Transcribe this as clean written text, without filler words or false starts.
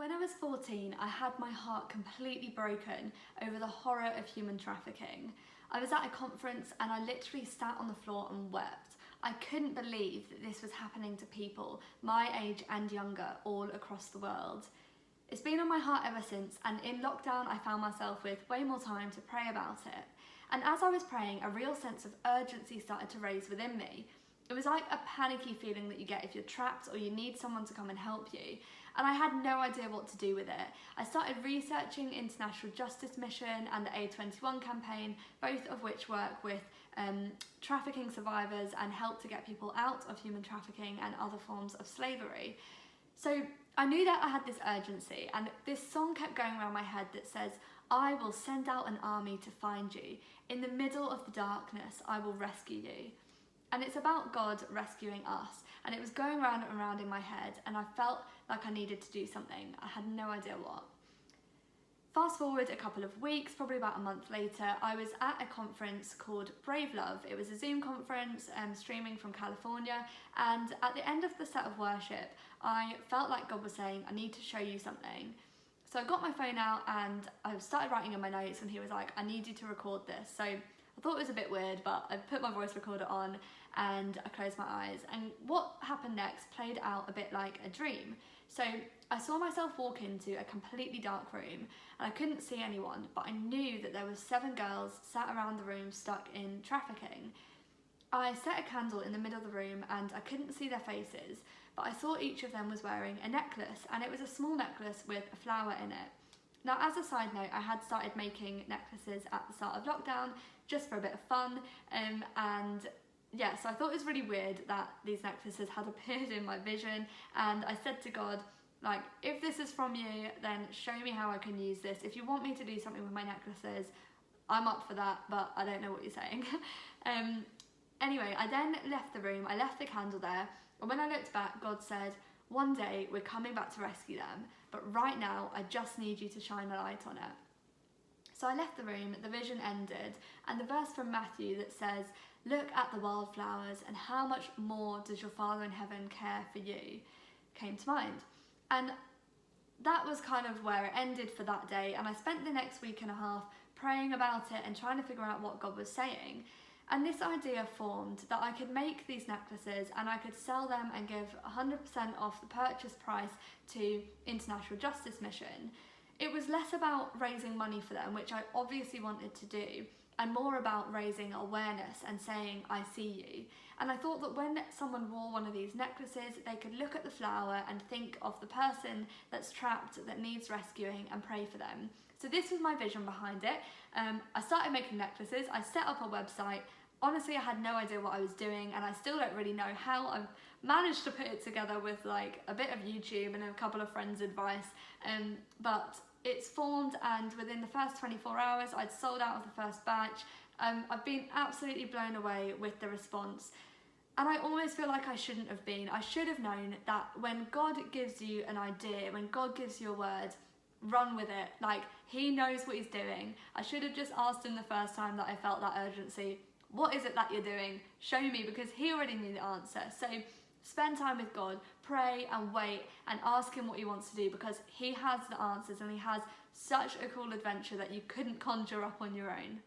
When I was 14, I had my heart completely broken over the horror of human trafficking. I was at a conference and I literally sat on the floor and wept. I couldn't believe that this was happening to people my age and younger all across the world. It's been on my heart ever since, and in lockdown I found myself with way more time to pray about it. And as I was praying, a real sense of urgency started to raise within me. It was like a panicky feeling that you get if you're trapped or you need someone to come and help you. And I had no idea what to do with it. I started researching International Justice Mission and the A21 campaign, both of which work with trafficking survivors and help to get people out of human trafficking and other forms of slavery. So I knew that I had this urgency, and this song kept going around my head that says, "I will send out an army to find you. In the middle of the darkness, I will rescue you." And it's about God rescuing us. And it was going round and round in my head, and I felt like I needed to do something. I had no idea what. Fast forward a couple of weeks, probably about a month later, I was at a conference called Brave Love. It was a Zoom conference streaming from California, and at the end of the set of worship, I felt like God was saying, "I need to show you something." So I got my phone out and I started writing in my notes, and he was like, "I need you to record this." So I thought it was a bit weird, but I put my voice recorder on and I closed my eyes. And what happened next played out a bit like a dream. So I saw myself walk into a completely dark room and I couldn't see anyone, but I knew that there were 7 girls sat around the room stuck in trafficking. I set a candle in the middle of the room and I couldn't see their faces, but I saw each of them was wearing a necklace, and it was a small necklace with a flower in it. Now, as a side note, I had started making necklaces at the start of lockdown just for a bit of fun, and yeah, so I thought it was really weird that these necklaces had appeared in my vision, and I said to God, like, if this is from you, then show me how I can use this. If you want me to do something with my necklaces, I'm up for that, but I don't know what you're saying. Anyway, I then left the room, I left the candle there, and when I looked back, God said, "One day we're coming back to rescue them, but right now I just need you to shine a light on it." So I left the room, the vision ended, and the verse from Matthew that says, "Look at the wildflowers and how much more does your Father in heaven care for you," came to mind. And that was kind of where it ended for that day, and I spent the next week and a half praying about it and trying to figure out what God was saying. And this idea formed that I could make these necklaces and I could sell them and give 100% off the purchase price to International Justice Mission. It was less about raising money for them, which I obviously wanted to do, and more about raising awareness and saying, "I see you." And I thought that when someone wore one of these necklaces, they could look at the flower and think of the person that's trapped, that needs rescuing, and pray for them. So this was my vision behind it. I started making necklaces, I set up a website. Honestly, I had no idea what I was doing, and I still don't really know how I've managed to put it together with like a bit of YouTube and a couple of friends' advice. But it's formed, and within the first 24 hours, I'd sold out of the first batch. I've been absolutely blown away with the response. And I almost feel like I shouldn't have been. I should have known that when God gives you an idea, when God gives you a word, run with it. Like, he knows what he's doing. I should have just asked him the first time that I felt that urgency, "What is it that you're doing? Show me," because he already knew the answer. So spend time with God, pray and wait and ask him what he wants to do, because he has the answers and he has such a cool adventure that you couldn't conjure up on your own.